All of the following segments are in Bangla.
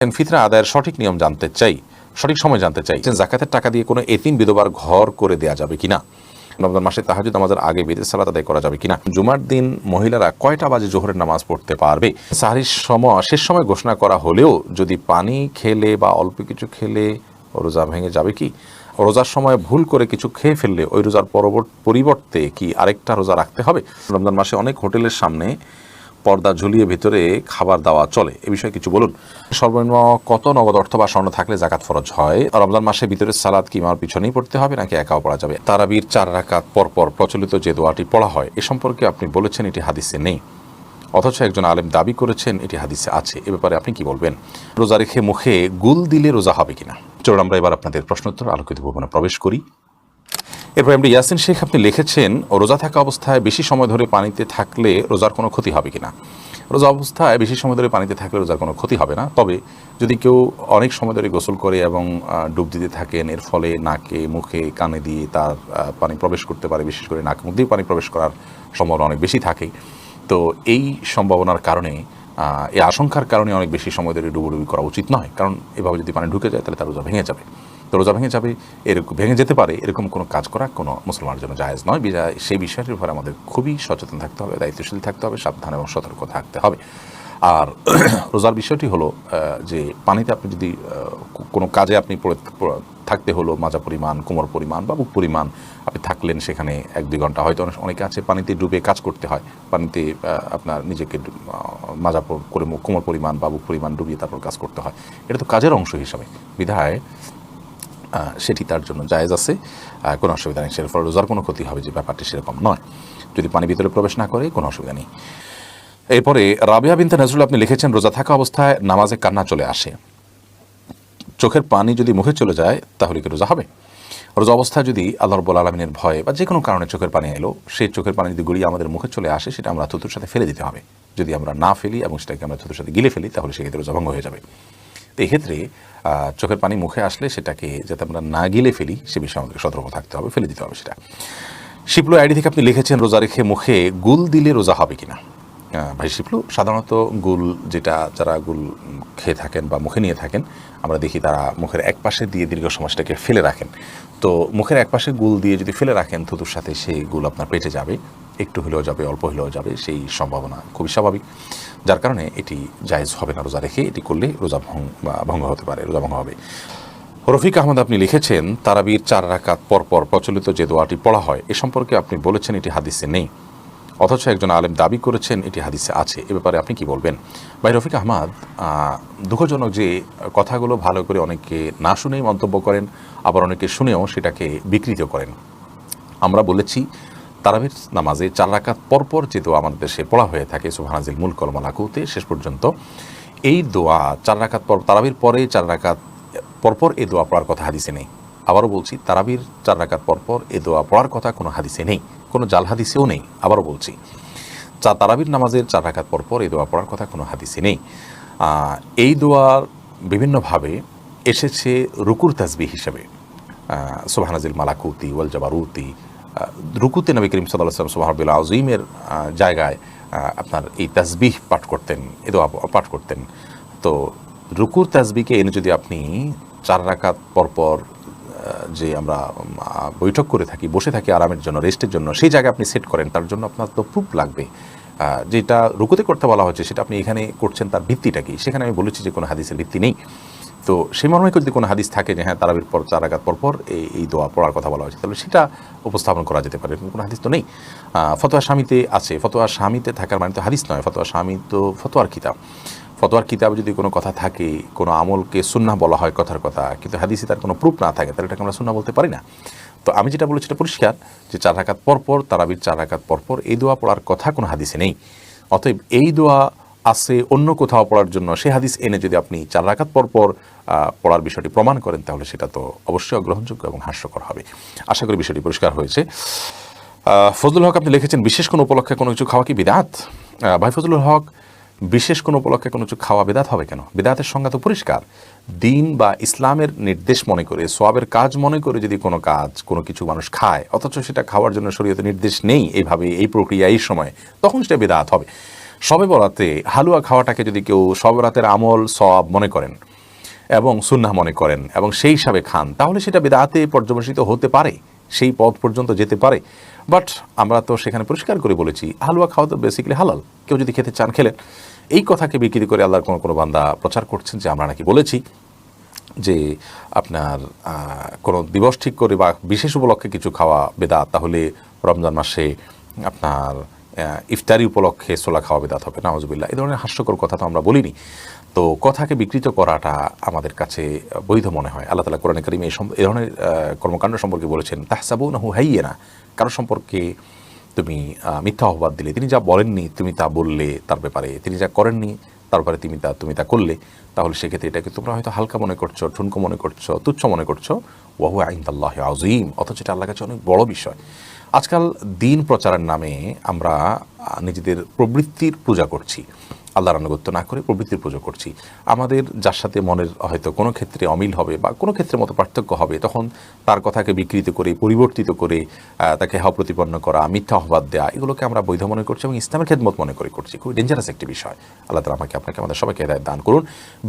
ফিতরা আদায়ের সঠিক নিয়ম জানতে চাই, সঠিক সময় জানতে চাই। যাকাতের টাকা দিয়ে কোনো এতিম বিধবার ঘর করে দেওয়া যাবে কিনা? রমজান মাসে তাহাজ্জুদ নামাজের আগে বিদেশ সালাত আদায় করা যাবে কিনা? জুমার দিন মহিলারা কয়টা বাজে জোহরের নামাজ পড়তে পারবে? সাহরির সময় শেষ সময় ঘোষণা করা হলেও যদি পানি খেলে বা অল্প কিছু খেলে রোজা ভেঙে যাবে কি? রোজার সময় ভুল করে কিছু খেয়ে ফেললে ওই রোজার পরিবর্তে কি আরেকটা রোজা রাখতে হবে? রমজান মাসে অনেক হোটেলের সামনে পর্দা ঝুলিয়ে ভিতরে খাবার দেওয়া চলে, এ বিষয়ে কিছু বলুন। সর্বনিম্ন কত নগদ অর্থ বা স্বর্ণ থাকলে জাকাত ফরজ হয়? রমজান মাসে ভিতরে সালাদ কি ইমামের পিছনেই পড়তে হবে নাকি একাও পড়া যাবে? তারাবির 4 রাকাত পরপর প্রচলিত যে দোয়াটি পড়া হয় এ সম্পর্কে আপনি বলেছেন এটি হাদিসে নেই, অথচ একজন আলেম দাবি করেছেন এটি হাদিসে আছে, এ ব্যাপারে আপনি কি বলবেন? রোজা রেখে মুখে গুল দিলে রোজা হবে কিনা? চলুন আমরা এবার আপনাদের প্রশ্নোত্তর আলোকিত ভবনে প্রবেশ করি। এরপর আমরা ইয়াসিন শেখ আপনি লিখেছেন, রোজা থাকা অবস্থায় বেশি সময় ধরে পানিতে থাকলে রোজার কোনো ক্ষতি হবে কিনা? রোজা অবস্থায় বেশি সময় ধরে পানিতে থাকলে রোজার কোনো ক্ষতি হবে না, তবে যদি কেউ অনেক সময় ধরে গোসল করে এবং ডুব দিতে থাকেন, এর ফলে নাকে মুখে কানে দিয়ে তার পানি প্রবেশ করতে পারে, বিশেষ করে নাক মুখ দিয়ে পানি প্রবেশ করার সম্ভাবনা অনেক বেশি থাকে। তো এই সম্ভাবনার কারণে, এই আশঙ্কার কারণে অনেক বেশি সময় ধরে ডুবুডুবি করা উচিত নয়, কারণ এভাবে যদি পানি ঢুকে যায় তাহলে তার রোজা ভেঙে যাবে। তো রোজা ভেঙে যাবে, এরকম ভেঙে যেতে পারে, এরকম কোনো কাজ করা কোনো মুসলমানের জন্য জায়েজ নয়। সেই বিষয়টির উপর আমাদের খুবই সচেতন থাকতে হবে, দায়িত্বশীল থাকতে হবে, সাবধান এবং সতর্ক থাকতে হবে। আর রোজার বিষয়টি হলো যে পানিতে আপনি যদি কোনো কাজে আপনি থাকতে হলো মাজা পরিমাণ, কোমর পরিমাণ বা বুক পরিমাণ আপনি থাকলেন, সেখানে 1-2 ঘন্টা, হয়তো অনেকে আছে পানিতে ডুবে কাজ করতে হয়, পানিতে আপনার নিজেকে মাজা করে কোমর পরিমাণ বা বুক পরিমাণ ডুবিয়ে তারপর কাজ করতে হয়, এটা তো কাজের অংশ হিসাবে, বিধায় সেটি তার জন্য জায়েজ আছে, কোনো অসুবিধা নেই। সেটার ফলে রোজার কোনো ক্ষতি হবে যে ব্যাপারটি সেরকম নয়, যদি পানি ভিতরে প্রবেশ না করে কোনো অসুবিধা নেই। এরপরে রাবিয়া বিনতে নজরুল আপনি লিখেছেন, রোজা থাকা অবস্থায় নামাজে কান্না চলে আসে, চোখের পানি যদি মুখে চলে যায় তাহলে কি রোজা হবে? রোজা অবস্থায় যদি আল্লাহ রাব্বুল আলামিনের ভয়ে বা যে কোনো কারণে চোখের পানি এলো, সেই চোখের পানি যদি গড়িয়ে আমাদের মুখে চলে আসে, সেটা আমরা থুতুর সাথে ফেলে দিতে হবে। যদি আমরা না ফেলি এবং সেটাকে আমরা থুতুর সাথে গিলে ফেলি তাহলে সেক্ষেত্রে রোজা ভঙ্গ হয়ে যাবে। তো এক্ষেত্রে চোখের পানি মুখে আসলে সেটাকে যাতে আমরা না গিলে ফেলি সে বিষয়ে আমাদের সতর্ক থাকতে হবে, ফেলে দিতে হবে সেটা। শিপলু আইডি থেকে আপনি লিখেছেন, রোজা রেখে মুখে গুল দিলে রোজা হবে কিনা? ভাই শিপলু, সাধারণত গুল যেটা যারা গুল খেয়ে থাকেন বা মুখে নিয়ে থাকেন, আমরা দেখি তারা মুখের এক পাশে দিয়ে দীর্ঘ সময় সেটাকে ফেলে রাখেন। তো মুখের এক পাশে গুল দিয়ে যদি ফেলে রাখেন থুতুর সাথে, সেই গুল আপনার পেটে যাবে, একটু হলেও যাবে, অল্প হলেও যাবে, সেই সম্ভাবনা খুবই স্বাভাবিক, যার কারণে এটি জায়েজ হবে না রোজা রেখে। এটি করলে রোজা ভঙ্গ হতে পারে, রোজা ভঙ্গ হবে। রফিক আহমদ আপনি লিখেছেন, তারাবির 4 রাকাত পরপর প্রচলিত যে দোয়াটি পড়া হয় এ সম্পর্কে আপনি বলেছেন এটি হাদিসে নেই, অথচ একজন আলেম দাবি করেছেন এটি হাদিসে আছে, এ ব্যাপারে আপনি কি বলবেন? ভাই রফিক আহমদ, দুঃখজনক যে কথাগুলো ভালো করে অনেকে না শুনেই মন্তব্য করেন, আবার অনেকে শুনেও সেটাকে বিকৃত করেন। আমরা বলেছি তারাবির নামাজে 4 রাকাত পরপর যে দোয়া আমাদের দেশে পড়া হয়ে থাকে, সুবহানাজিল মুলক ওয়াল মালাকুতে শেষ পর্যন্ত, এই দোয়া 4 রাকাত পর, তারাবির পরে 4 রাকাত পরপর এই দোয়া পড়ার কথা হাদিসে নেই। আবারও বলছি, তারাবির 4 রাকাত পরপর এই দোয়া পড়ার কথা কোনো হাদিসে নেই, কোনো জাল হাদিসেও নেই। আবারও বলছি, তারাবির নামাজের 4 রাকাত পরপর এই দোয়া পড়ার কথা কোনো হাদিসে নেই। এই দোয়ার বিভিন্নভাবে এসেছে রুকুর তাসবিহ হিসেবে, সুবহানাজিল মালাকুতি ওয়াল জাবারুতি, রুকুতে নবী করিম সাল্লাল্লাহু আলাইহি ওয়াসাল্লাম সুবহানাল্লাহিল আযীমের জায়গায় আপনার এই তাসবিহ পাঠ করতেন, এই দোয়া পাঠ করতেন। তো রুকুর তাসবিহকে এনে যদি আপনি 4 রাকাত পরপর যে আমরা বৈঠক করে থাকি, বসে থাকি আরামের জন্য, রেস্টের জন্য, সেই জায়গায় আপনি সেট করেন, তার জন্য আপনার তো প্রুফ লাগবে। যেটা রুকুতে করতে বলা হচ্ছে সেটা আপনি এখানে করছেন, তার ভিত্তিটা কি? সেখানে আমি বলেছি যে কোনো হাদিসের ভিত্তি নেই। তো সেই মর্মে যদি কোনো হাদিস থাকে যে হ্যাঁ তারাবির পর 4 রাকাত পরপর এই দোয়া পড়ার কথা বলা হয়েছে, তাহলে সেটা উপস্থাপন করা যেতে পারে। কোনো হাদিস তো নেই। ফতোয়া স্বামীতে আছে, ফতোয়া স্বামীতে থাকার মানে তো হাদিস নয়, ফতোয়া স্বামী তো ফতোয়ার কিতাব। ফতোয়ার কিতাবে যদি কোনো কথা থাকে, কোনো আমলকে সুন্নাহ বলা হয় কথার কথা, কিন্তু হাদিসে তার কোনো প্রুফ না থাকে, তাহলে এটাকে আমরা সুন্নাহ বলতে পারি না। তো আমি যেটা বলেছি এটা পরিষ্কার যে 4 রাকাত পরপর, তারাবির 4 রাকাত পরপর এই দোয়া পড়ার কথা কোনো হাদিসে নেই। অতএব এই দোয়া আছে অন্য কোথাও পড়ার জন্য, সে হাদিস এনে যদি আপনি 4 রাকাত পরপর পড়ার বিষয়টি প্রমাণ করেন, তাহলে সেটা তো অবশ্যই অগ্রহণযোগ্য এবং হাস্যকর হবে। আশা করি বিষয়টি পরিষ্কার হয়েছে। ফজলুল হক আপনি লিখেছেন, বিশেষ কোনো উপলক্ষে কোনো কিছু খাওয়া কি বিদআত? ভাই ফজলুল হক, বিশেষ কোনো উপলক্ষে কোনো কিছু খাওয়া বিদআত হবে কেন? বিদআতের সংজ্ঞা তো পরিষ্কার। দিন বা ইসলামের নির্দেশ মনে করে, সওয়াবের কাজ মনে করে যদি কোনো কাজ, কোনো কিছু মানুষ খায়, অথচ সেটা খাওয়ার জন্য শরীয়তে নির্দেশ নেই এইভাবে, এই প্রক্রিয়া, এই সময়, তখন সেটা বিদআত হবে। শবে বরাতে হালুয়া খাওয়াটাকে যদি কেউ শবে বরাতের আমল সওয়াব মনে করেন, এবং সুন্নাহ মনে করেন এবং সেই হিসাবে খান, তাহলে সেটা বিদআতে পর্যবেসিত হতে পারে, সেই পথ পর্যন্ত যেতে পারে। বাট আমরা তো সেখানে পরিষ্কার করে বলেছি হালুয়া খাওয়া তো বেসিক্যালি হালাল, কেউ যদি খেতে চান খেলেন। এই কথাকে বিকৃতি করে আল্লাহর কোনো বান্দা প্রচার করছেন যে আমরা নাকি বলেছি যে আপনার কোনো দিবস ঠিক করে বা বিশেষ উপলক্ষে কিছু খাওয়া বেদাত, তাহলে রমজান মাসে আপনার ইফতারি উপলক্ষে ছোলা খাওয়া বেদাত হবে। নাউজুবিল্লাহ, এই ধরনের হাস্যকর কথা তো আমরা বলিনি। তো কথাকে বিকৃত করাটা আমাদের কাছে বৈধ মনে হয়। আল্লাহ তাআলা কোরআনে কারিমে এই ধরনের কর্মকাণ্ড সম্পর্কে বলেছেন, তাহসাবুনাহু হাইয়্যানা, কারো সম্পর্কে তুমি মিথ্যা অপবাদ দিলে, তিনি যা বলেননি তুমি তা বললে তার ব্যাপারে, তিনি যা করেননি তারপরে তুমি তা করলে, তাহলে সেক্ষেত্রে এটাকে তোমরা হয়তো হালকা মনে করছো, ঠুনকো মনে করছো, তুচ্ছ মনে করছো। ওয়া হুয়া ইনদাল্লাহি আযীম, অথচ এটা আল্লাহর কাছে অনেক বড় বিষয়। আজকাল দিন প্রচারের নামে আমরা নিজেদের প্রবৃত্তির পূজা করছি, আল্লাহর আনুগত্য না করে প্রবৃত্তির পুজো করছি। আমাদের যার সাথে মনের হয়তো কোনো ক্ষেত্রে অমিল হবে বা কোনো ক্ষেত্রে মতো পার্থক্য হবে, তখন তার কথাকে বিকৃত করে, পরিবর্তিত করে তাকে হাও প্রতিপন্ন করা, মিথ্যা অপবাদ দেওয়া, এগুলোকে আমরা বৈধ মনে করছি এবং ইসলামের খেদমত মনে করে করছি। খুব ডেঞ্জারাস একটি বিষয়। আল্লাহ তাআলা আপনাকে আমাদের সবাইকে হেদায়েত দান করুন।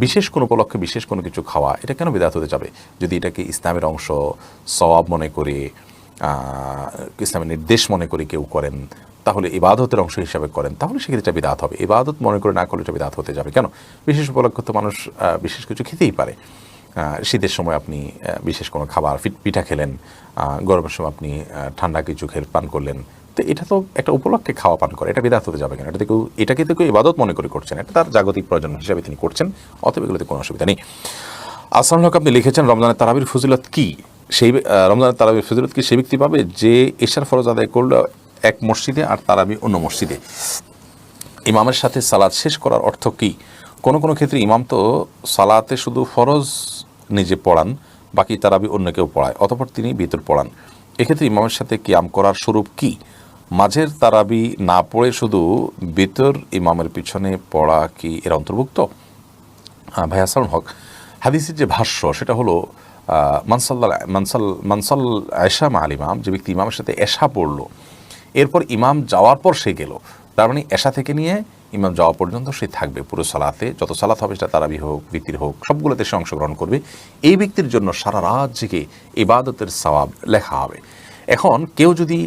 বিশেষ কোনো উপলক্ষে বিশেষ কোনো কিছু খাওয়া, এটা কেন বিদআত হতে যাবে? যদি এটাকে ইসলামের অংশ, সওয়াব মনে করে, ইসলামের নির্দেশ মনে করে কেউ করেন, তাহলে ইবাদতের অংশ হিসাবে করেন, তাহলে সেক্ষেত্রে এটা বিদআত হবে। ইবাদত মনে করে না করলে এটা বিদআত হতে যাবে কেন? বিশেষ উপলক্ষে তো মানুষ বিশেষ কিছু খেতেই পারে। শীতের সময় আপনি বিশেষ কোনো খাবার পিঠা খেলেন, গরমের সময় আপনি ঠান্ডা কিছু পান করলেন, তো এটা তো একটা উপলক্ষে খাওয়া পান করে, এটা বিদআত হতে যাবে কেন? এটাকে তো কেউ ইবাদত মনে করে করছেন, এটা তার জাগতিক প্রয়োজন হিসাবে তিনি করছেন, অতএব এগুলোতে কোনো অসুবিধা নেই। আসসালামু আলাইকুম, আপনি লিখেছেন রমজানের তারাবির ফজিলত কি? রমজানের তারাবির ফজিলত কি সেই ব্যক্তি পাবে যে এশার ফরজ আদায় করলো এক মসজিদে আর তারাবি অন্য মসজিদে? ইমামের সাথে সালাত শেষ করার অর্থ কি? কোনো কোনো ক্ষেত্রে ইমাম তো সালাতে শুধু ফরজ নিজে পড়ান, বাকি তারাবি অন্য কেউ পড়ায়, অতঃপর তিনি ভিতর পড়ান। এক্ষেত্রে ইমামের সাথে কিয়াম করার স্বরূপ কি? মাঝের তারাবি না পড়ে শুধু ভিতর ইমামের পিছনে পড়া কি এর অন্তর্ভুক্ত? ভাই হাসান হক, হাদিসের যে ভাষ্য সেটা হলো মানসাল এশা মা আল ইমাম, যে ব্যক্তি ইমামের সাথে এশা পড়লো, এরপর ইমাম যাওয়ার পর সে গেল, তার মানে এশা থেকে নিয়ে ইমাম যাওয়া পর্যন্ত সে থাকবে পুরো সালাতে, যত সালাত হবে সেটা তারাবি হোক বিতির হোক সবগুলোতে সে অংশগ্রহণ করবে। এই ব্যক্তির জন্য সারা রাত জেগে ইবাদতের সওয়াব লেখা হবে। এখন কেউ যদি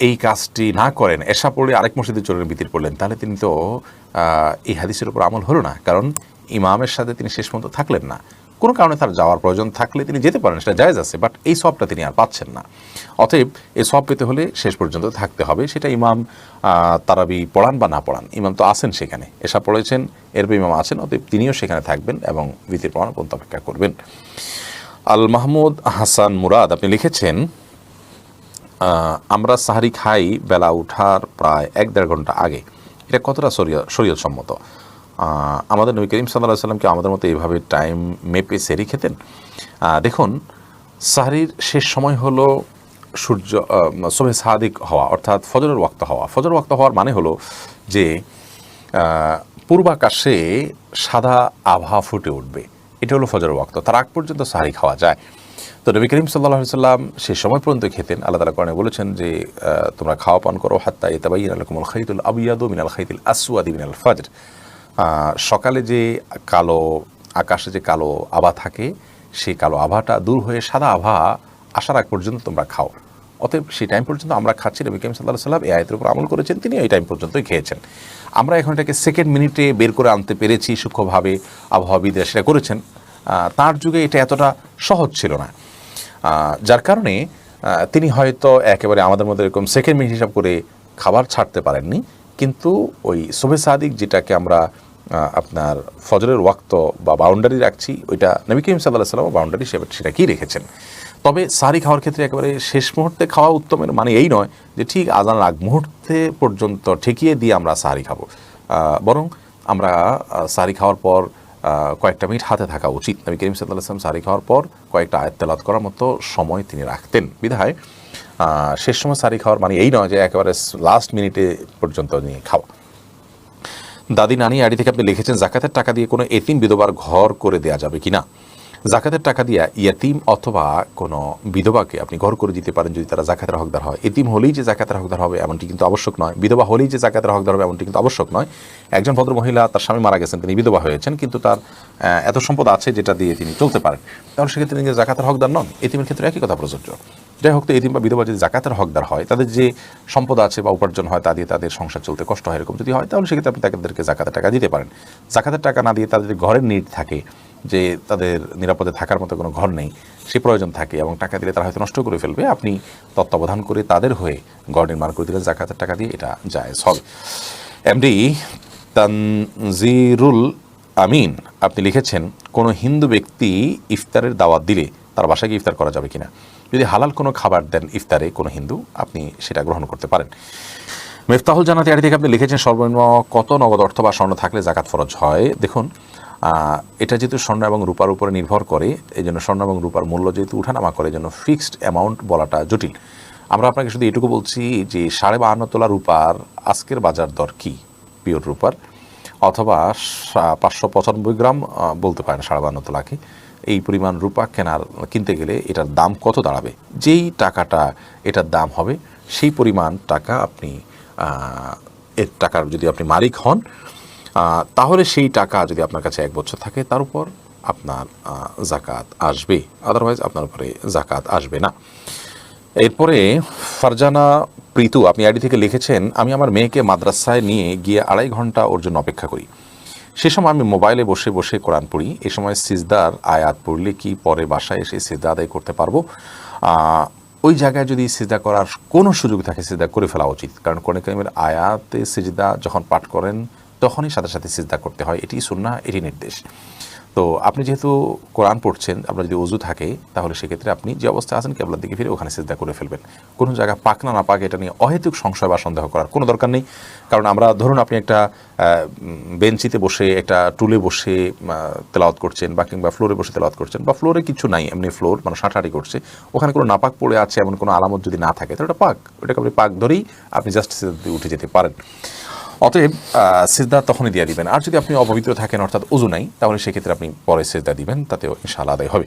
এই কাজটি না করেন, এশা পড়লে আরেক মসজিদে চলে বিতির পড়লেন, তাহলে তিনি তো এই হাদিসের উপর আমল হলো না, কারণ ইমামের সাথে তিনি শেষ পর্যন্ত থাকলেন না। কোনো কারণে তার যাওয়ার প্রয়োজন থাকলে তিনি যেতে পারেন, সেটা জায়েজ আছে, বাট এই সবটা তিনি আর পাচ্ছেন না। অতএব এই সব পেতে হলে শেষ পর্যন্ত থাকতে হবে, সেটা ইমাম তারাবি পড়ান বা না পড়ান। ইমাম তো আছেন সেখানে, এশা পড়েছেন, এরপর ইমাম আছেন, অতএব তিনিও সেখানে থাকবেন এবং বিতির পড়ানো পর্যন্ত অপেক্ষা করবেন। আল মাহমুদ হাসান মুরাদ, আপনি লিখেছেন আমরা সাহারি খাই বেলা উঠার প্রায় 1-1.5 ঘন্টা আগে, এটা কতটা শরীয়ত সম্মত? আমাদের নবী করিম সাল্লাল্লাহু আলাইহি ওয়াসাল্লাম কি আমাদের মতো এইভাবে টাইম মেপে সেহরি খেতেন? দেখুন, সাহরির শেষ সময় হলো সূর্য সুবহে সাদিক হওয়া, অর্থাৎ ফজরের ওয়াক্ত হওয়া। ফজর ওয়াক্ত হওয়ার মানে হলো যে পূর্বাকাশে সাদা আভা ফুটে উঠবে, এটা হলো ফজরের ওয়াক্ত, তার আগ পর্যন্ত সাহরি খাওয়া যায়। তো নবী করিম সাল্লাল্লাহু আলাইহি ওয়াসাল্লাম সেই সময় পর্যন্ত খেতেন। আল্লাহ তাআলা কোরআনে বলেছেন যে তোমরা খাওয়া পান করো হাত্তা ইয়াতাবাইয়ানা লাকুমুল খাইতুল আবিয়াদু মিনাল খাইতিল আসওয়াদি মিনাল ফাজর। সকালে যে কালো আকাশে যে কালো আভা থাকে, সেই কালো আভাটা দূর হয়ে সাদা আভা আসার আগ পর্যন্ত তোমরা খাও। অতএব সেই টাইম পর্যন্ত আমরা খাচ্ছি, নবী করিম সাল্লাল্লাহু আলাইহি ওয়াসাল্লাম এই আয়াতের উপর আমল করেছেন, তিনি এই টাইম পর্যন্তই খেয়েছেন। আমরা এখন এটাকে সেকেন্ড মিনিটে বের করে আনতে পেরেছি, সূক্ষ্মভাবে আবহাওয়াবিদরা সেটা করেছেন। তার যুগে এটা এতটা সহজ ছিল না, যার কারণে তিনি হয়তো একেবারে আমাদের মধ্যে এরকম সেকেন্ড মিনিট হিসাব করে খাবার ছাড়তে পারেননি, কিন্তু ওই সুবহে সাদিক যেটাকে আমরা আপনার ফজরের ওয়াক্ত বা বাউন্ডারি রাখছি, ওইটা নবী করিম সাল্লাল্লাহু আলাইহি ওয়াসাল্লাম বাউন্ডারি সেটা কি রেখেছেন। তবে সাহরি খাওয়ার ক্ষেত্রে একেবারে শেষ মুহূর্তে খাওয়া উত্তমের মানে এই নয় যে ঠিক আজানের আগ মুহূর্তে পর্যন্ত ঠেকিয়ে দিয়ে আমরা সাহরি খাবো, বরং আমরা সাহরি খাওয়ার পর কয়েকটা মিনিট হাতে থাকা উচিত। নবী করিম সাল্লাল্লাহু আলাইহি ওয়াসাল্লাম সাহরি খাওয়ার পর কয়েকটা আয়াত তেলাওয়াত করার মতো সময় তিনি রাখতেন, বিধায় শেষ সময় সাহরি খাওয়ার মানে এই নয় যে একেবারে লাস্ট মিনিটে পর্যন্ত নিয়ে খাওয়া। দাদি নানি আড়ি থেকে আপনি লিখেছেন জাকাতের টাকা দিয়ে কোনো এতিম বিধবার ঘর করে দেওয়া যাবে কিনা? জাকাতের টাকা দিয়া ইয়াতিম অথবা কোনো বিধবাকে আপনি ঘর করে দিতে পারেন যদি তারা জাকাতের হকদার হয়। এতিম হলেই যে জাকাতের হকদার হবে এমনটি কিন্তু আবশ্যক নয়, বিধবা হলেই যে জাকাতের হকদার হবে এমনটি কিন্তু আবশ্যক নয়। একজন ভদ্র মহিলা, তার স্বামী মারা গেছেন, তিনি বিধবা হয়েছেন, কিন্তু তার এত সম্পদ আছে যেটা দিয়ে তিনি চলতে পারেন, তাহলে সেক্ষেত্রে তিনি জাকাতের হকদার নন। এতিমের ক্ষেত্রে একই কথা প্রযোজ্য। যাই হোক, তো এতিম বা বিধবা যদি জাকাতের হকদার হয়, তাদের যে সম্পদ আছে বা উপার্জন হয় তা দিয়ে তাদের সংসার চলতে কষ্ট হয়, এরকম যদি হয়, তাহলে সেক্ষেত্রে আপনি তাদেরকে জাকাতের টাকা দিতে পারেন। জাকাতের টাকা না দিয়ে তাদের ঘরের নিড থাকে, যে তাদের নিরাপদে থাকার মতো কোনো ঘর নেই, সে প্রয়োজন থাকে এবং টাকা দিলে তারা হয়তো নষ্ট করে ফেলবে, আপনি তত্ত্বাবধান করে তাদের হয়ে ঘর নির্মাণ করে দিলে জাকাতের টাকা দিয়ে এটা জায়েজ হবে। এমডি তানজিরুল আমিন আপনি লিখেছেন, কোনো হিন্দু ব্যক্তি ইফতারের দাওয়াত দিলে তার বাসায় গিয়ে ইফতার করা যাবে কিনা? যদি হালাল কোনো খাবার দেন ইফতারে কোনো হিন্দু, আপনি সেটা গ্রহণ করতে পারেন। মিফতাহুল জান্নাত এর থেকে আপনি লিখেছেন, সর্বনিম্ন কত নগদ অর্থ বা স্বর্ণ থাকলে জাকাত ফরজ হয়? দেখুন, এটা যেহেতু স্বর্ণ এবং রূপার উপরে নির্ভর করে, এই জন্য স্বর্ণ এবং রূপার মূল্য যেহেতু উঠানামা করে, এই জন্য ফিক্সড অ্যামাউন্ট বলাটা জটিল। আমরা আপনাকে শুধু এটুকু বলছি যে 52.5 তোলা রূপার আজকের বাজার দর কী পিওর রূপার, অথবা 595 গ্রাম বলতে পারেন 52.5 তোলাকে, এই পরিমাণ রূপা কিনতে গেলে এটার দাম কত দাঁড়াবে? যেই টাকাটা এটার দাম হবে সেই পরিমাণ টাকা আপনি এর টাকার যদি আপনি মালিক হন, তাহলে সেই টাকা যদি আপনার কাছে 1 বছর থাকে, তার উপর আপনার জাকাত আসবে, আদারওয়াইজ আপনার উপরে জাকাত আসবে না। এরপরে ফারজানা প্রীতু আপনি আইডি থেকে লিখেছেন, আমি আমার মেয়েকে মাদ্রাসায় নিয়ে গিয়ে 2.5 ঘন্টা ওর জন্য অপেক্ষা করি। সে সময় আমি মোবাইলে বসে বসে কোরআন পড়ি। এ সময় সিজদার আয়াত পড়লে কি পরে বাসায় এসে সিজদা আদায় করতে পারবো? ওই জায়গায় যদি সিজদা করার কোনো সুযোগ থাকে, সিজদা করে ফেলা উচিত, কারণ কোরআন কারীমের আয়াতে সিজদা যখন পাঠ করেন তখনই সাথে সাথে সিজদা করতে হয়, এটি সুন্নাহ, এটি নির্দেশ। তো আপনি যেহেতু কোরআন পড়ছেন, আপনার যদি ওযু থাকে, তাহলে সেক্ষেত্রে আপনি যে অবস্থায় আছেন কেবলার দিকে ফিরে ওখানে সিজদা করে ফেলবেন। কোনো জায়গা পাক না পাক এটা নিয়ে অহেতুক সংশয় বা সন্দেহ করার কোনো দরকার নেই। কারণ আমরা ধরুন আপনি একটা বেঞ্চিতে বসে, একটা টুলে বসে তেলাওয়াত করছেন, বা কিংবা ফ্লোরে বসে তেলাওয়াত করছেন, বা ফ্লোরে কিছু নাই, এমনি ফ্লোর মানে হাঁটাহাঁটি করছে, ওখানে কোনো নাপাক পড়ে আছে এমন কোনো আলামত যদি না থাকে, তাহলে ওটা পাক, ওটাকে আপনি পাক ধরেই আপনি জাস্ট সিজদাতে উঠে যেতে পারেন। অতএব সিজদা তখনই দিয়ে দিবেন। আর যদি আপনি অপবিত্র থাকেন, অর্থাৎ ওযু নাই, তাহলে সেক্ষেত্রে আপনি পরে সিজদা দিবেন, তাতেও ইনশাআল্লাহ আদায় হবে।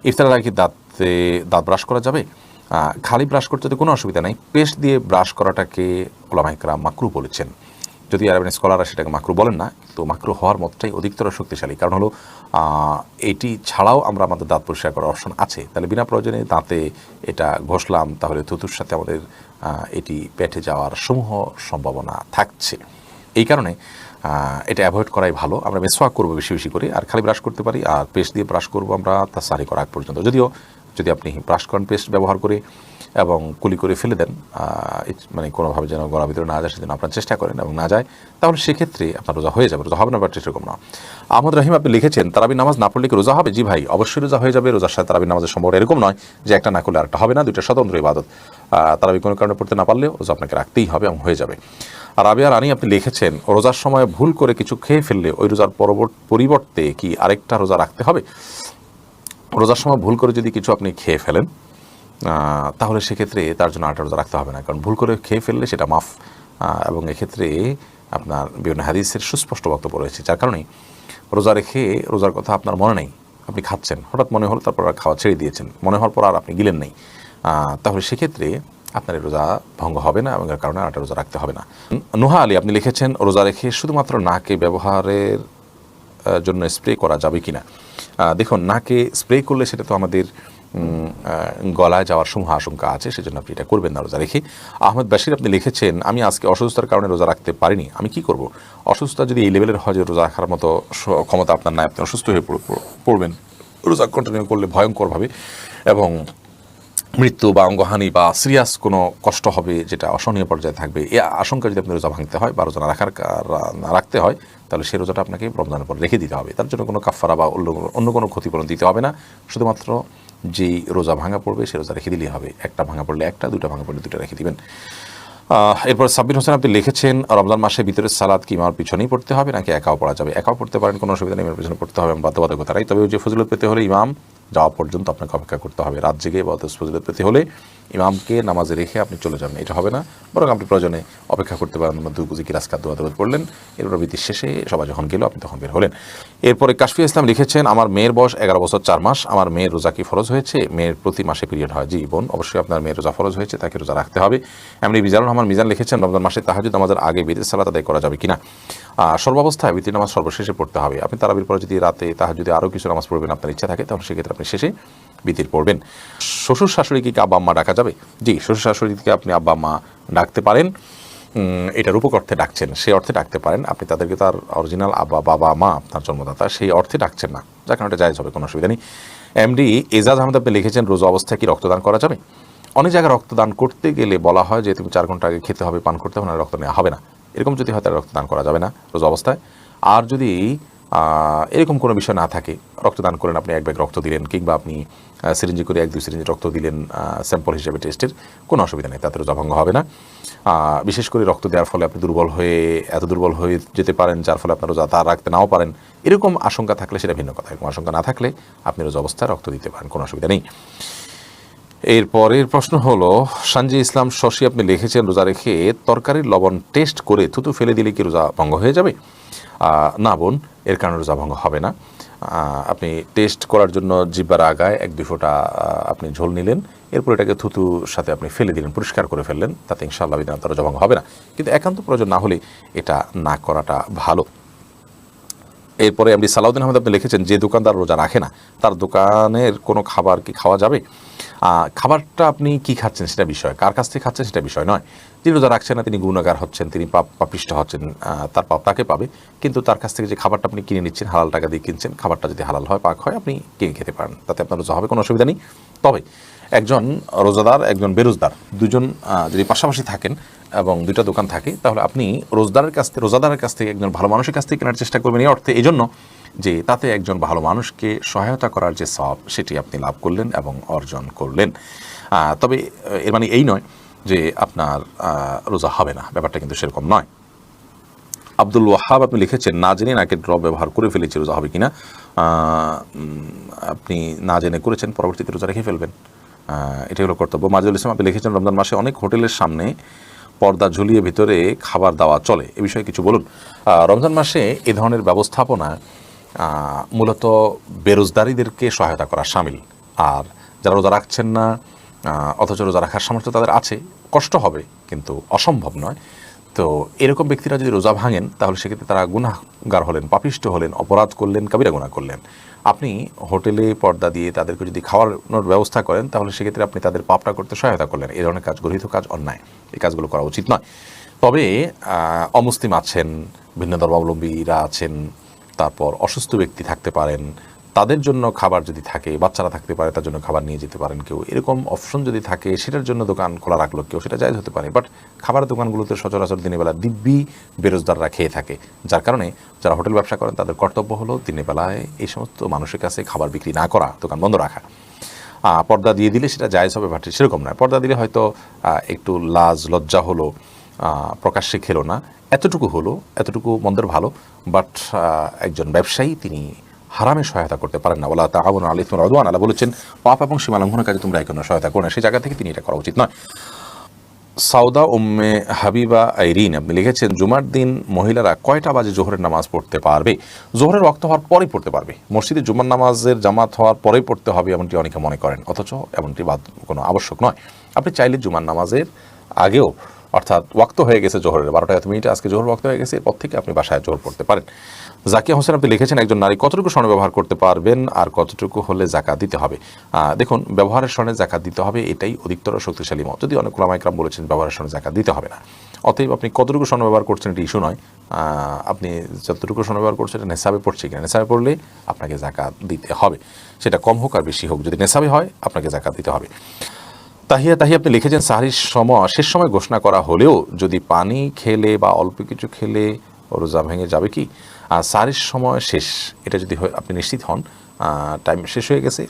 ইফতারের আগে দাঁত ব্রাশ করা যাবে? খালি ব্রাশ করতে তো কোনো অসুবিধা নাই, পেস্ট দিয়ে ব্রাশ করাটাকে উলামায়ে কেরাম মাকরুহ বলেছেন। যদি আরবেন স্কলাররা সেটাকে মাকরুহ বলেন না, তো মাকরুহ হওয়ার মতটাই অধিকতর শক্তিশালী। কারণ হলো এটি ছাড়াও আমরা আমাদের দাঁত পরিষ্কার করার অপশন আছে, তাহলে বিনা প্রয়োজনে দাঁতে এটা ঘষলাম, তাহলে থুতুর সাথে আমাদের এটি পেটে যাওয়ার সমূহ সম্ভাবনা থাকছে। এই কারণে এটা অ্যাভয়েড করাই ভালো। আমরা মেসওয়াক করবো বেশি বেশি করে, আর খালি ব্রাশ করতে পারি, আর পেস্ট দিয়ে ব্রাশ করবো আমরা তা সারি করা আগ পর্যন্ত। যদিও যদি আপনি ব্রাশ করেন পেস্ট ব্যবহার করে এবং কুলি করে ফেলে দেন, মানে কোনোভাবে যেন গলার ভিতরে না যায় সেজন্য আপনার চেষ্টা করেন, এবং না যায় তাহলে সেক্ষেত্রে আপনার রোজা হয়ে যাবে, রোজা হবে না, বাট এরকম না। আহমদ রহিম আপনি লিখেছেন, তারাবির নামাজ না পড়লে কি রোজা হবে? জি ভাই, অবশ্যই রোজা হয়ে যাবে। রোজার সাথে তারাবির নামাজের সম্পর্ক এরকম নয় যে একটা না করলে আরেকটা হবে না, দুইটা স্বতন্ত্র ইবাদত। তারাবি কোনো কারণে পড়তে না পারলেও রোজা আপনাকে রাখতেই হবে এবং হয়ে যাবে। আর রাবিয়া রানী আপনি লিখেছেন, রোজার সময় ভুল করে কিছু খেয়ে ফেললে ওই রোজার পরিবর্তে কি আরেকটা রোজা রাখতে হবে? রোজার সময় ভুল করে যদি কিছু আপনি খেয়ে ফেলেন, তাহলে সেক্ষেত্রে তার জন্য আরেকটা রোজা রাখতে হবে না, কারণ ভুল করে খেয়ে ফেললে সেটা মাফ। এবং এক্ষেত্রে আপনার বিভিন্ন হাদিসের সুস্পষ্ট বক্তব্য রয়েছে, যার কারণে রোজা রেখে রোজার কথা আপনার মনে নেই, আপনি খাচ্ছেন, হঠাৎ মনে হলো, তারপর আর খাওয়া ছেড়ে দিয়েছেন, মনে হওয়ার পর আর আপনি গিলেন নেই, তাহলে সেক্ষেত্রে আপনার এই রোজা ভঙ্গ হবে না এবং এর কারণে আরেকটা রোজা রাখতে হবে না। নুহা আলী আপনি লিখেছেন, রোজা রেখে শুধুমাত্র নাকে ব্যবহারের জন্য স্প্রে করা যাবে কিনা? দেখুন, নাকে স্প্রে করলে সেটা তো আমাদের গলায় যাওয়ার সমূহ আশঙ্কা আছে, সেজন্য আপনি এটা করবেন না রোজা রেখে। আহমেদ বাশির আপনি লিখেছেন, আমি আজকে অসুস্থতার কারণে রোজা রাখতে পারিনি, আমি কি করব? অসুস্থতা যদি এই লেভেলের হয় যে রোজা রাখার মতো ক্ষমতা আপনার নাই, আপনি অসুস্থ হয়ে পড়বেন, রোজা কন্টিনিউ করলে ভয়ঙ্করভাবে, এবং মৃত্যু বা অঙ্গহানি বা সিরিয়াস কোনো কষ্ট হবে যেটা অসহনীয় পর্যায়ে থাকবে, এই আশঙ্কা যদি আপনি রোজা ভাঙতে হয় বা রোজা না রাখতে হয়, তাহলে সেই রোজাটা আপনাকে রমজানের পর রেখে দিতে হবে। তার জন্য কোনো কাফারা বা অন্য কোনো ক্ষতিপূরণ দিতে হবে না, শুধুমাত্র যেই রোজা ভাঙা পড়বে সে রোজা রেখে দিলেই হবে। একটা ভাঙা পড়লে একটা, দুটা ভাঙা পড়লে দুটা রেখে দিবেন। এরপর সাব্বির হোসেন আপনি লিখেছেন, রমজান মাসে ভিতরের সালাদ কি ইমামের পিছনেই পড়তে হবে নাকি একাও পড়া যাবে? একাও পড়তে পারেন, কোনো অসুবিধা নেই, ইমামের পিছনে পড়তে হবে বাধ্যবাধকতা নাই। তবে ওই যে ফজিলত পেতে হলে ইমাম যাওয়া পর্যন্ত আপনাকে অপেক্ষা করতে হবে। রাত জেগে বা ফজিলত পেতে হলে ইমামকে নামাজে রেখে আপনি চলে যাবেন, এটা হবে না। বরং আপনি প্রয়োজনে অপেক্ষা করতে পারেন, দুই কুজি কি রাজকাত দোয়া পড়লেন, এরপর বিতির শেষে সবাই যখন গেল আপনি তখন বের হলেন। এরপরে কাশফি ইসলাম লিখেছেন, আমার মেয়ের বয়স 11 বছর 4 মাস, আমার মেয়ের রোজা কি ফরজ হয়েছে? মেয়ের প্রতি মাসে পিরিয়ড হয়। জি বোন, অবশ্যই আপনার মেয়ের রোজা ফরজ হয়েছে, তাকে রোজা রাখতে হবে। এমনি মিজানুর রহমান মিজান লিখেছেন, রমজান মাসে তাহাজ্জুদ নামাজের আগে বিতির সালাত আদায় করা যাবে কিনা? সর্বাবস্থায় বিতির নামাজ সর্বশেষে পড়তে হবে। আপনি তারাবির পরে যদি রাতে তাহাজ্জুদে আরও কিছু নামাজ পড়বেন আপনার ইচ্ছা থাকে, তাহলে সেক্ষেত্রে আপনি শেষে বিতির পড়বেন। শ্বশুর শাশুড়িকে কি আব্বা আম্মা ডাকা যাবে? জি, শ্বশুর শাশুড়িকে আপনি আব্বা আম্মা ডাকতে পারেন, এটা রূপক অর্থে ডাকছেন, সেই অর্থে ডাকতে পারেন। আপনি তাদেরকে তার অরিজিনাল আব্বা বাবা মা আপনার জন্মদাতা সেই অর্থে ডাকছেন না, যার কারণে এটা জায়েজ হবে, কোনো অসুবিধা নেই। এমডি এজাজ আহমেদ আপনি লিখেছেন, রোজা অবস্থায় কি রক্তদান করা যাবে? অনেক জায়গায় রক্তদান করতে গেলে বলা হয় যে তুমি 4 ঘন্টা আগে খেতে হবে, পান করতে হবে না, রক্ত নেওয়া হবে না। এরকম যদি হয় তাহলে রক্তদান করা যাবে না রোজা অবস্থায়। আর যদি এরকম কোনো বিষয় না থাকে, রক্তদান করেন, আপনি 1 ব্যাগ রক্ত দিলেন, কিংবা আপনি সিরিঞ্জি করে 1-2 সিরিঞ্জি রক্ত দিলেন স্যাম্পল হিসেবে টেস্টের, কোনো অসুবিধা নেই, তাতে রোজা ভঙ্গ হবে না। বিশেষ করে রক্ত দেওয়ার ফলে আপনি এত দুর্বল হয়ে যেতে পারেন যার ফলে আপনার রোজা তা রাখতে নাও পারেন, এরকম আশঙ্কা থাকলে সেটা ভিন্ন কথা। এরকম আশঙ্কা না থাকলে আপনি রোজা অবস্থায় রক্ত দিতে পারেন, কোনো অসুবিধা নেই। এরপরের প্রশ্ন হলো, সানজি ইসলাম শশী আপনি লিখেছেন, রোজা রেখে তরকারির লবণ টেস্ট করে থুতু ফেলে দিলে কি রোজা ভঙ্গ হয়ে যাবে? না বোন, এর কারণে রোজা ভঙ্গ হবে না। আপনি টেস্ট করার জন্য জিহ্বার আগায় 1-2 ফোঁটা আপনি ঝোল নিলেন, এরপর এটাকে থুতুর সাথে আপনি ফেলে দিলেন, পরিষ্কার করে ফেললেন, তাতে ইনশাআল্লাহ বিধান রোজা ভঙ্গ হবে না। কিন্তু একান্ত প্রয়োজন না হলে এটা না করাটা ভালো। এরপরে এমডি সালাউদ্দিন আহমেদ আপনি লিখেছেন, যে দোকানদার রোজা রাখে না তার দোকানের কোনো খাবার কি খাওয়া যাবে? খাবারটা আপনি কি খাচ্ছেন সেটা বিষয়, কার কাছ থেকে খাচ্ছেন সেটা বিষয় নয়। যিনি রোজা রাখছেন না তিনি গুনাহগার হচ্ছেন, তিনি পাপিষ্ঠ হচ্ছেন, তার পাপ তাকে পাবে। কিন্তু তার কাছ থেকে যে খাবারটা আপনি কিনে নিচ্ছেন, হালাল টাকা দিয়ে কিনছেন, খাবারটা যদি হালাল হয়, পাক হয়, আপনি কিনে খেতে পারেন, তাতে আপনার রোজা হবে, কোনো অসুবিধা নেই। তবে একজন রোজাদার একজন বেরোজদার দুজন যদি পাশাপাশি থাকেন এবং 2টা দোকান থাকে, তাহলে আপনি রোজাদারের কাছ থেকে একজন ভালো মানুষের কাছ থেকে কেনার চেষ্টা করবেন, এই অর্থে, এই জন্য যে তাতে একজন ভালো মানুষকে সহায়তা করার যে সওয়াব সেটি আপনি লাভ করলেন এবং অর্জন করলেন। তবে এর মানে এই নয় যে আপনার রোজা হবে না, ব্যাপারটা কিন্তু সেরকম নয়। আব্দুল ওয়াহাব আপনি লিখেছেন, না জেনে নাকের ড্রপ ব্যবহার করে ফেলেছি, রোজা হবে কিনা? আপনি না জেনে করেছেন, পরবর্তীতে রোজা রেখে ফেলবেন, এটাই হলো কর্তব্য। মাজুল ইসলাম আপনি লিখেছেন, রমজান মাসে অনেক হোটেলের সামনে পর্দা ঝুলিয়ে ভিতরে খাবার দেওয়া চলে, এ বিষয়ে কিছু বলুন। রমজান মাসে এ ধরনের ব্যবস্থাপনা মূলত বেরোজগারীদেরকে সহায়তা করা শামিল। আর যারা রোজা রাখছেন না অথচ রোজা রাখার সামর্থ্য তাদের আছে, কষ্ট হবে কিন্তু অসম্ভব নয়। তো এরকম ব্যক্তিরা যদি রোজা ভাঙেন তাহলে সেক্ষেত্রে তারা গুনাহগার হলেন, পাপিষ্ঠ হলেন, অপরাধ করলেন, কাবিরা গুনাহ করলেন। আপনি হোটেলে পর্দা দিয়ে তাদেরকে যদি খাওয়ানোর ব্যবস্থা করেন তাহলে সেক্ষেত্রে আপনি তাদের পাপটা করতে সহায়তা করলেন। এই ধরনের কাজ গর্হিত কাজ, অন্যায়, এই কাজগুলো করা উচিত নয়। তবে অমুসলিম আছেন, ভিন্ন ধর্মাবলম্বীরা আছেন, তারপর অসুস্থ ব্যক্তি থাকতে পারেন, তাদের জন্য খাবার যদি থাকে, বাচ্চারা থাকতে পারে তার জন্য খাবার নিয়ে যেতে পারেন কেউ, এরকম অপশন যদি থাকে সেটার জন্য দোকান খোলা রাখলো কেউ, সেটা জায়েজ হতে পারে। বাট খাবারের দোকানগুলোতে সচরাচর দিনের বেলা দিব্যি বেরোজদাররা খেয়ে থাকে, যার কারণে যারা হোটেল ব্যবসা করেন তাদের কর্তব্য হলো দিনের বেলায় এই সমস্ত মানুষের কাছে খাবার বিক্রি না করা, দোকান বন্ধ রাখা। পর্দা দিয়ে দিলে সেটা জায়েজ হবে, বাট সেরকম নয়। পর্দা দিলে হয়তো একটু লাজ লজ্জা হলো, প্রকাশ্যে খেলো না, এতটুকু মন্দের ভালো। বাট একজন ব্যবসায়ী তিনি হারামে সহায়তা করতে পারেন না। ওয়ালা তাআওয়ানু আলাল ইসমি ওয়াল উদওয়ান, আল্লাহ বলেছেন পাপ এবং সীমালঙ্ঘনের কাজে তোমরা একে অন্যের সহায়তা করো না, সেই জায়গা থেকে তিনি এটা করা উচিত নয়। সাউদা উম্মে হাবিবা আইরিন আপনি লিখেছেন, জুমার দিন মহিলারা কয়টা বাজে জোহরের নামাজ পড়তে পারবে? জোহরের ওয়াক্ত হওয়ার পরেই পড়তে পারবে, মসজিদে জুমার নামাজের জামাত হওয়ার পরেই পড়তে হবে এমনটি অনেকে মনে করেন, অথচ এমনটি কোনো আবশ্যক নয়। আপনি চাইলে জুমার নামাজের আগেও, অর্থাৎ ওয়াক্ত হয়ে গেছে জোহরের 12টা আজকে জোহর ওয়াক্ত হয়ে গেছে, এরপর থেকে আপনি বাসায় জোহর পড়তে পারেন। জাকিয়া হোসেন আপনি লিখেছেন, একজন নারী কতটুকু স্বর্ণ ব্যবহার করতে পারবেন আর কতটুকু হলে জাকাত দিতে হবে? দেখুন, ব্যবহারের স্বর্ণে জাকাত দিতে হবে, এটাই অধিকতর শক্তিশালী মত, যদি অনেক উলামা ইকরাম বলেছেন ব্যবহারের স্বর্ণে জাকাত দিতে হবে না। অতএব আপনি কতটুকু স্বর্ণ ব্যবহার করছেন এটি ইস্যু নয়, আপনি যতটুকু স্বর্ণ ব্যবহার করছেন এটা নেশাবে পড়ছে কিনা, নেশাবে পড়লে আপনাকে জাকাত দিতে হবে, সেটা কম হোক আর বেশি হোক, যদি নেশাবে হয় আপনাকে জাকাত দিতে হবে। তাহিয়া আপনি লিখেছেন, সাহরির শেষ সময় ঘোষণা করা হলেও যদি পানি খেলে বা অল্প কিছু খেলে রোজা ভেঙে যাবে কি? সাহরির সময় শেষ, এটা যদি আপনি নিশ্চিত হন টাইম শেষ হয়ে গেছে,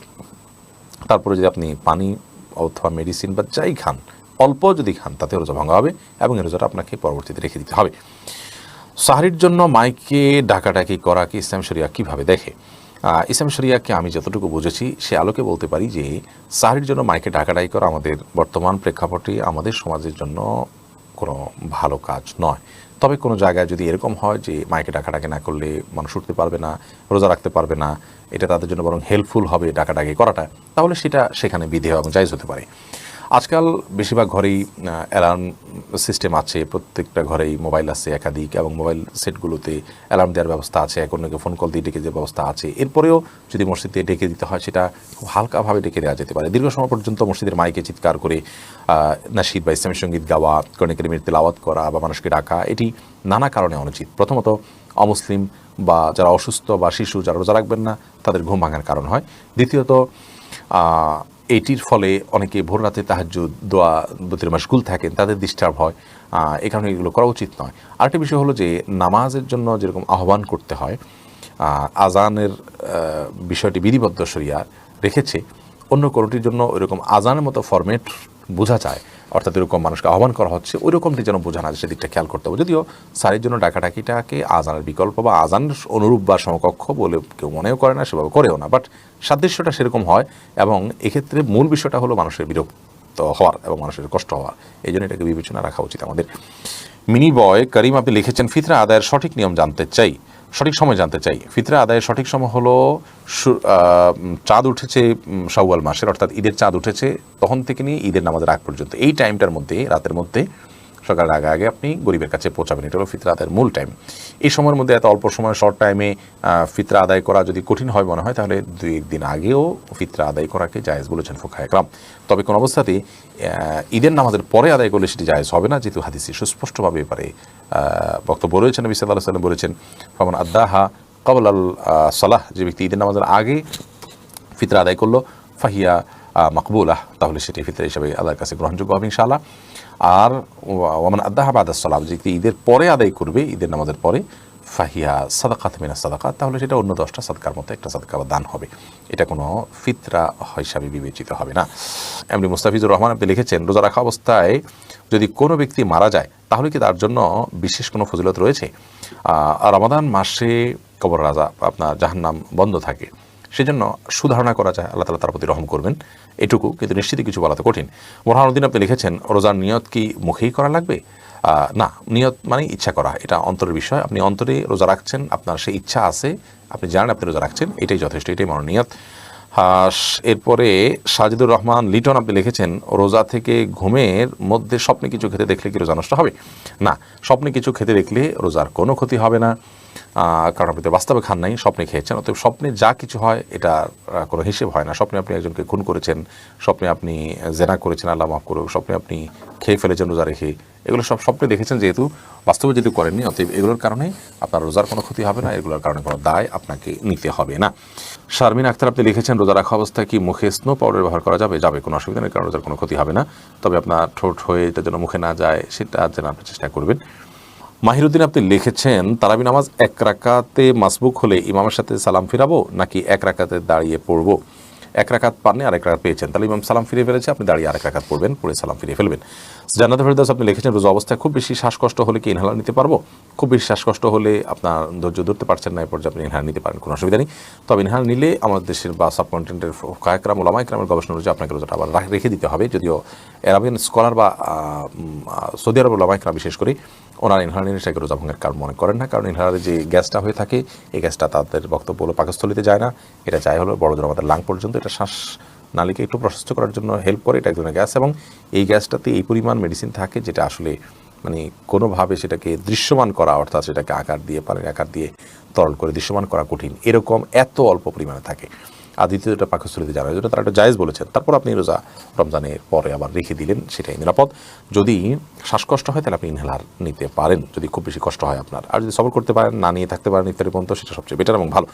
তারপরে যদি আপনি পানি অথবা মেডিসিন বা যাই খান, অল্প যদি খান, তাতে রোজা ভাঙা হবে এবং এই রোজাটা আপনাকে পরবর্তীতে রেখে দিতে হবে। সাহরির জন্য মাইকে ডাকাডাকি করা কি ইসলাম শরিয়া কীভাবে দেখে? ইসলামী শরিয়াকে আমি যতটুকু বুঝেছি সে আলোকে বলতে পারি যে সাহরির জন্য মাইকে ডাকাডাকি করা আমাদের বর্তমান প্রেক্ষাপটে আমাদের সমাজের জন্য কোনো ভালো কাজ নয়। তবে কোনো জায়গায় যদি এরকম হয় যে মাইকে ডাকাডাকি না করলে মানুষ উঠতে পারবে না, রোজা রাখতে পারবে না, এটা তাদের জন্য বরং হেল্পফুল হবে ডাকাডাকি করাটা, তাহলে সেটা সেখানে বিধেয় এবং জায়েজ হতে পারে। আজকাল বেশিরভাগ ঘরেই অ্যালার্ম সিস্টেম আছে, প্রত্যেকটা ঘরেই মোবাইল আছে একাধিক, এবং মোবাইল সেটগুলোতে অ্যালার্ম দেওয়ার ব্যবস্থা আছে, অন্যকে ফোন কল দিয়ে ডেকে দেওয়ার ব্যবস্থা আছে। এরপরেও যদি মসজিদে ডেকে দিতে হয় সেটা খুব হালকাভাবে ডেকে দেওয়া যেতে পারে। দীর্ঘ সময় পর্যন্ত মসজিদের মাইকে চিৎকার করে নাশিদ বা ইসলামী সঙ্গীত গাওয়া, কোরআন কারীমের তেলাওয়াত করা বা মানুষকে ডাকা, এটি নানা কারণে অনুচিত। প্রথমত অমুসলিম বা যারা অসুস্থ বা শিশু যারা রোজা রাখবেন না তাদের ঘুম ভাঙার কারণ হয়। দ্বিতীয়ত এটির ফলে অনেকে ভোর রাতে তাহাজ্জুদ দোয়া দোতের মাশগুল থাকেন, তাদের ডিস্টার্ব হয়। এই কারণে এগুলো করা উচিত নয়। আরেকটা বিষয় হলো যে নামাজের জন্য যেরকম আহ্বান করতে হয়, আজানের বিষয়টি বিধিবদ্ধ শরিয়া রেখেছে, অন্য কোনোটির জন্য ওইরকম আজানের মতো ফরম্যাট বোঝা যায়, অর্থাৎ এরকম মানুষকে আহ্বান করা হচ্ছে ওই রকমটি যেন বোঝা না, সেদিকটা খেয়াল করতে হবে। যদিও সারির জন্য ডাকাডাকিটাকে আজানের বিকল্প বা আজানের অনুরূপ বা সমকক্ষ বলে কেউ মনেও করে না, সেভাবে করেও না, বাট সাদৃশ্যটা সেরকম হয়। এবং এক্ষেত্রে মূল বিষয়টা হলো মানুষের বিরক্ত হওয়ার এবং মানুষের কষ্ট হওয়ার, এই জন্য এটাকে বিবেচনা রাখা উচিত আমাদের। মিনি বয় করিম আপনি লিখেছেন, ফিতরা আদায়ের সঠিক নিয়ম জানতে চাই, সঠিক সময় জানতে চাই। ফিতরা আদায়ের সঠিক সময় হলো চাঁদ উঠেছে শাওয়াল মাসের, অর্থাৎ ঈদের চাঁদ উঠেছে তখন থেকে নিয়ে ঈদের নামাজের আগ পর্যন্ত, এই টাইমটার মধ্যে, রাতের মধ্যে, সকালের আগে আগে আপনি গরিবের কাছে পৌঁছাবেন। এটা হলো ফিতরা আদায়ের মূল টাইম। এই সময়ের মধ্যে এত অল্প সময়, শর্ট টাইমে ফিতরা আদায় করা যদি কঠিন হয় মনে হয়, তাহলে 2 দিন আগেও ফিতরা আদায় করাকে জায়েজ বলেছেন ফুকাহায়ে কেরাম। তবে কোন অবস্থাতেই ঈদের নামাজের পরে আদায় করলে সেটি জায়েজ হবে না, যেহেতু হাদিসে সুস্পষ্টভাবে এবারে বক্তব্য রয়েছেন। নবী সাল্লাল্লাহু আলাইহি ওয়াসাল্লাম বলেছেন, ফামান আদ্দাহা ক্বাবলা আল সালাহ, যে ব্যক্তি ঈদের নামাজের আগে ফিতরা আদায় করলো, ফাহিয়া মাকবুলাহ, তাহলে সেটি ফিতরা হিসাবে আল্লাহর কাছে গ্রহণযোগ্য হবে ইনশাআল্লাহ। আর ওয়ামান আদ্দাহা বাদাস সালাম, যে ব্যক্তি ঈদের পরে আদায় করবে, ঈদের নামাজের পরে, ফাহিয়া সাদাকাত মিনাস সাদাকাত, তাহলে সেটা অন্য 10টা সাদকার মতো একটা সাদকা বা দান হবে, এটা কোনো ফিতরা হিসাবে বিবেচিত হবে না। এমনি মুস্তাফিজুর রহমান আপনি লিখেছেন, রোজা রাখা অবস্থায় যদি কোনো ব্যক্তি মারা যায় তাহলে কি তার জন্য বিশেষ কোনো ফজিলত রয়েছে? রমাদান মাসে কবর রাজা আপনার জাহান্নাম বন্ধ থাকে, সেজন্য সুধারণা করা যায় আল্লাহ তাআলা তার প্রতি রহম করবেন, এটুকু, কিন্তু নিশ্চিত কিছু বলাতে কঠিন। বোরহানুদ্দিন আপনি লিখেছেন, রোজার নিয়ত কি মুখেই করা লাগবে? না, নিয়ত মানে ইচ্ছা করা, এটা অন্তরের বিষয়। আপনি অন্তরে রোজা রাখছেন, আপনার সেই ইচ্ছা আছে, আপনি জানেন আপনি রোজা রাখছেন, এটাই যথেষ্ট, এটাই মনোনিয়ত। এরপরে সাজিদুর রহমান লিটন আপনি লিখেছেন, রোজা থেকে ঘুমের মধ্যে স্বপ্নে কিছু খেতে দেখলে কি রোজা নষ্ট হবে? না, স্বপ্নে কিছু খেতে দেখলে রোজার কোনো ক্ষতি হবে না, কারণ আপনি তো বাস্তবে খান নাই, স্বপ্নে খেয়েছেন। অতএব স্বপ্নে যা কিছু হয় এটা কোনো হিসেব হয় না। স্বপ্নে আপনি একজনকে খুন করেছেন, স্বপ্নে আপনি জেনা করেছেন, আল্লাহ মাফ করুক, স্বপ্নে আপনি খেয়ে ফেলেছেন রোজা রেখে, এগুলো সব স্বপ্নে দেখেছেন, যেহেতু বাস্তবে যেহেতু করেননি, অতএব এগুলোর কারণে আপনার রোজার কোনো ক্ষতি হবে না, এগুলোর কারণে কোনো দায় আপনাকে নিতে হবে না। শারমিন আক্তার আপনি লিখেছেন, রোজা রাখা অবস্থায় কি মুখে স্নো পাউডার ব্যবহার করা যাবে? যাবে, কোনো অসুবিধা নেই, কারণ রোজার কোনো ক্ষতি হবে না। তবে আপনার ঠোঁট হয়ে এটা যেন মুখে না যায় সেটা যেন আপনি চেষ্টা করবেন। মাহিরুদ্দিন আপনি লিখেছেন, তারাবি নামাজ 1 রাকাতে মাসবুক হলে ইমামের সাথে সালাম ফিরাবো নাকি 1 রাকাতে দাঁড়িয়ে পড়বো? 1 রাকাত পাননি আর 1 রাকাত পেয়েছেন, তাহলে ইমাম সালাম ফিরিয়ে ফেলেছে, আপনি দাঁড়িয়ে 1 রাকাত পড়বেন, পড়ে সালাম ফিরিয়ে ফেলবেন। জান্নাতুল ফেরদাউস আপনি লিখেছেন, রোজা অবস্থায় খুব বেশি শ্বাসকষ্ট হলে কি ইনহেলার নিতে পারবো? খুব বেশি শ্বাসকষ্ট হলে আপনার ধৈর্য ধরতে পারছেন না, এ পর্যায়ে আপনি ইনহেলার নিতে পারেন, কোনো অসুবিধা নেই। তবে ইনহেলার নিলে আমাদের দেশের বা সাবকন্টিনেন্টের ফুকাহায়ে কেরাম, ওলামায়ে কেরামের গবেষণা অনুযায়ী আপনাকে রোজাটা আবার রেখে দিতে হবে। যদিও আরবিয়ান স্কলার বা সৌদি আরব ওলামায়ে কেরাম বিশেষ করে ওনারা ইনহেলার নিলে সেটাকে রোজা ভঙ্গের কারণ মনে করেন না, কারণ ইনহেলারের যে গ্যাসটা হয়ে থাকে এই গ্যাসটা তাদের বক্তব্য হলো পাকস্থলিতে যায় না, এটা যায় হলো বড় জোর আমাদের লাং পর্যন্ত, এটা শ্বাস নালীকে একটু প্রশস্ত করার জন্য হেল্প করে, এটা এক ধরনের গ্যাস, এবং এই গ্যাসটাতে এই পরিমাণ মেডিসিন থাকে যেটা আসলে মানে কোনোভাবে সেটাকে দৃশ্যমান করা, অর্থাৎ সেটাকে আকার দিয়ে পানির আকার দিয়ে তরল করে দৃশ্যমান করা কঠিন, এরকম এত অল্প পরিমাণে থাকে। আর দ্বিতীয়টা পাকস্থলিতে জানা, যেটা তারা একটা জায়েজ বলেছেন। তারপর আপনি রোজা রমজানের পরে আবার রেখে দিলেন, সেটাই নিরাপদ। যদি শ্বাসকষ্ট হয় তাহলে আপনি ইনহেলার নিতে পারেন, যদি খুব বেশি কষ্ট হয় আপনার। আর যদি সবর করতে পারেন, না নিয়ে থাকতে পারেন ইফতারি পর্যন্ত, সেটা সবচেয়ে বেটার এবং ভালো।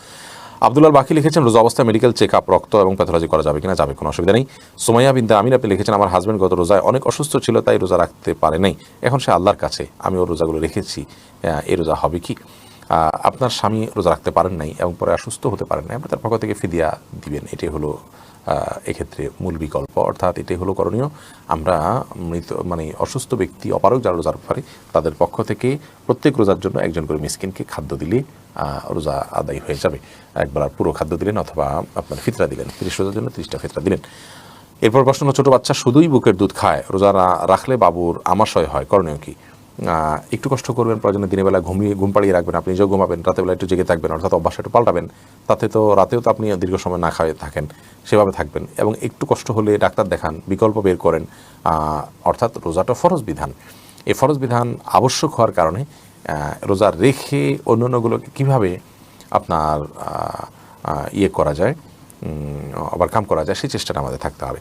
আব্দুল্লাহ বাকি লিখেছেন, রোজা অবস্থায় মেডিকেল চেক আপ, রক্ত এবং প্যাথোলজি করা যাবে কিনা? যাবে, কোনো অসুবিধা নেই। সুমাইয়া বিনতে আমির আপনি লিখেছেন, আমার হাজব্যান্ড গত রোজায় অনেক অসুস্থ ছিল, তাই রোজা রাখতে পারে নাই, এখন সে আল্লাহর কাছে, আমি ওর রোজাগুলো রেখেছি, এই রোজা হবে কি? আপনার স্বামী রোজা রাখতে পারেন নাই এবং পরে অসুস্থ হতে পারেন নাই, আপনি তার পক্ষ থেকে ফিদিয়া দিবেন। এটাই হলো এক্ষেত্রে মূল বিকল্প, অর্থাৎ এটাই হলো করণীয়। আমরা মৃত মানে অসুস্থ ব্যক্তি, অপারগ যারা রোজার পারে, তাদের পক্ষ থেকে প্রত্যেক রোজার জন্য একজন করে মিসকিনকে খাদ্য দিলে রোজা আদায় হয়ে যাবে। একবার পুরো খাদ্য দিলেন অথবা আপনার ফিতরা দিলেন, 30 রোজার জন্য 30টা ফিতরা দিলেন। এরপর প্রশ্ন, ছোটো বাচ্চা শুধুই বুকের দুধ খায়, রোজা রাখলে বাবুর আমাশয় হয়, করণীয় কি? একটু কষ্ট করবেন, প্রয়োজনে দিনের বেলা ঘুম পাড়িয়ে রাখবেন, আপনি নিজেও ঘুমাবেন, রাতের বেলা একটু জেগে থাকবেন, অর্থাৎ অভ্যাস একটু পাল্টাবেন। তাতে তো রাতেও তো আপনি দীর্ঘ সময় না খাওয়া থাকেন, সেভাবে থাকবেন। এবং একটু কষ্ট হলে ডাক্তার দেখান, বিকল্প বের করেন। অর্থাৎ রোজাটা ফরজ বিধান, এই ফরজ বিধান আবশ্যক হওয়ার কারণে রোজা রেখে অন্যান্যগুলোকে কীভাবে আপনার ইয়ে করা যায়, ওভারকাম করা যায়, সেই চেষ্টাটা আমাদের থাকতে হবে।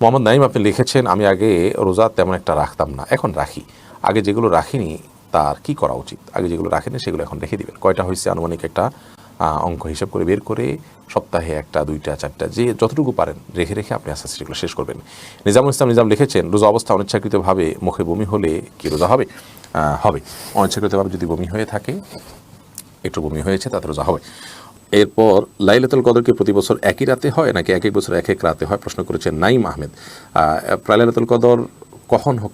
মোহাম্মদ নাইম, আপনি লিখেছেন, আমি আগে রোজা তেমন একটা রাখতাম না, এখন রাখি। আগে যেগুলো রাখিনি তার কি করা উচিত? আগে যেগুলো রাখেনি সেগুলো এখন রেখে দিবেন। কয়টা হয়েছে আনুমানিক একটা অঙ্ক হিসাব করে বের করে সপ্তাহে 1টা 2টা 4টা যে যতটুকু পারেন রেখে রেখে আপনি আস্তে আস্তে সেগুলো শেষ করবেন। নিজামুল ইসলাম নিজাম লিখেছেন, রোজা অবস্থা অনিচ্ছাকৃতভাবে মুখে বমি হলে কি রোজা হবে? হবে। অনিচ্ছাকৃতভাবে যদি বমি হয়ে থাকে, একটু বমি হয়েছে, তাতে রোজা হবে। এরপর লাইলাতুল কদর কি প্রতি বছর একই রাতে হয় নাকি এক এক বছর এক এক রাতে হয়, প্রশ্ন করেছেন নাইম আহমেদ। লাইলাতুল কদর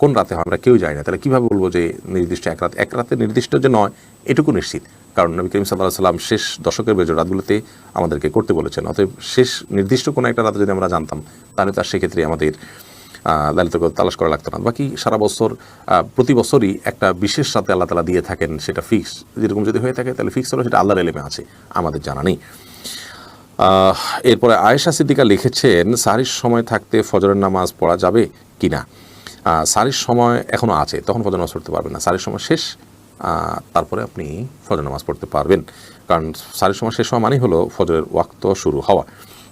কোন রাতে হয় আমরা কেউ জানি না, তাহলে কীভাবে বলবো যে নির্দিষ্ট এক রাতে নির্দিষ্ট যে নয় এটুকু নিশ্চিত, কারণ নবী করিম সাল্লাল্লাহু আলাইহি ওয়াসাল্লাম শেষ দশকের বেজর রাতগুলোতে আমাদেরকে করতে বলেছেন। অতএব শেষ নির্দিষ্ট কোনো একটা রাতে যদি আমরা জানতাম, তাহলে তার সেক্ষেত্রে আমাদের লাইলাতুল কদর তালাশ করা লাগতো না। বাকি সারা বছর প্রতি বছরই একটা বিশেষ রাতে আল্লাহ তাআলা দিয়ে থাকেন, সেটা ফিক্স। যেরকম যদি হয়ে থাকে তাহলে ফিক্স হলো, সেটা আল্লাহর ইলমে আছে, আমাদের জানা নেই। এরপরে আয়েশা সিদ্দিকা লিখেছেন, সাহরির সময় থাকতে ফজরের নামাজ পড়া যাবে কি না? সাহরির সময় এখনও আছে, তখন ফজর নামাজ পড়তে পারবেন না। সাহরির সময় শেষ, তারপরে আপনি ফজর নামাজ পড়তে পারবেন, কারণ সাহরির সময় শেষ হওয়া মানেই হলো ফজরের ওয়াক্ত শুরু হওয়া।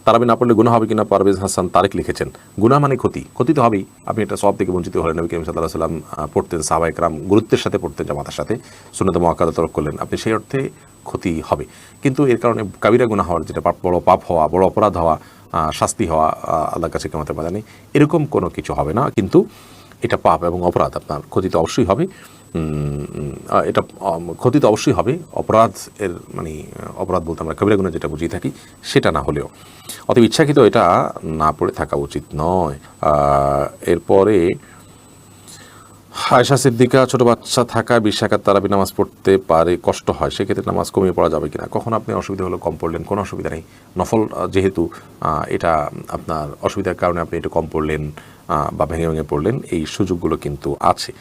তারাবি না পড়লে গুনাহ হবে কিনা, পারভেজ হাসান তারেক লিখেছেন, গুনাহ মানে ক্ষতি তো হবেই, আপনি এটা সওয়াব থেকে বঞ্চিত হলেন। নবী করিম সাল্লাল্লাহু আলাইহি ওয়াসাল্লাম পড়তেন, সাহাবায়ে কেরাম গুরুত্বের সাথে পড়তেন, জামাতের সাথে, সুন্নাত মুআক্কাদা তরক করলেন, আপনি সেই অর্থে ক্ষতি হবে। কিন্তু এর কারণে কাবিরা গুনাহ হওয়ার, যেটা বড় পাপ হওয়া, বড় অপরাধ হওয়া, শাস্তি হওয়া আল্লাহর কাছে কিয়ামতের ময়দানে, এরকম কোনো কিছু হবে না। কিন্তু এটা পাপ এবং অপরাধ, আপনার ক্ষতি তো অবশ্যই হবে। এটা ক্ষতি তো অবশ্যই হবে, অপরাধ এর মানে অপরাধ বলতে আমরা কবিরা গুনাহ যেটা বুঝিয়ে থাকি সেটা না হলেও, অতএব ইচ্ছাকৃত এটা না পড়ে থাকা উচিত নয়। এরপরে আয়েশা সিদ্দিকা, ছোট বাচ্চা থাকায় 20 রাকাত তারাবি নামাজ পড়তে পারে, কষ্ট হয়, সেক্ষেত্রে নামাজ কমিয়ে পড়া যাবে কিনা? কখন আপনি অসুবিধা হলো কম পড়লেন, কোনো অসুবিধা নেই। নফল যেহেতু এটা আপনার অসুবিধার কারণে আপনি এটা কম পড়লেন বা ভেঙে ভেঙে পড়লেন, এই সুযোগগুলো কিন্তু আছে।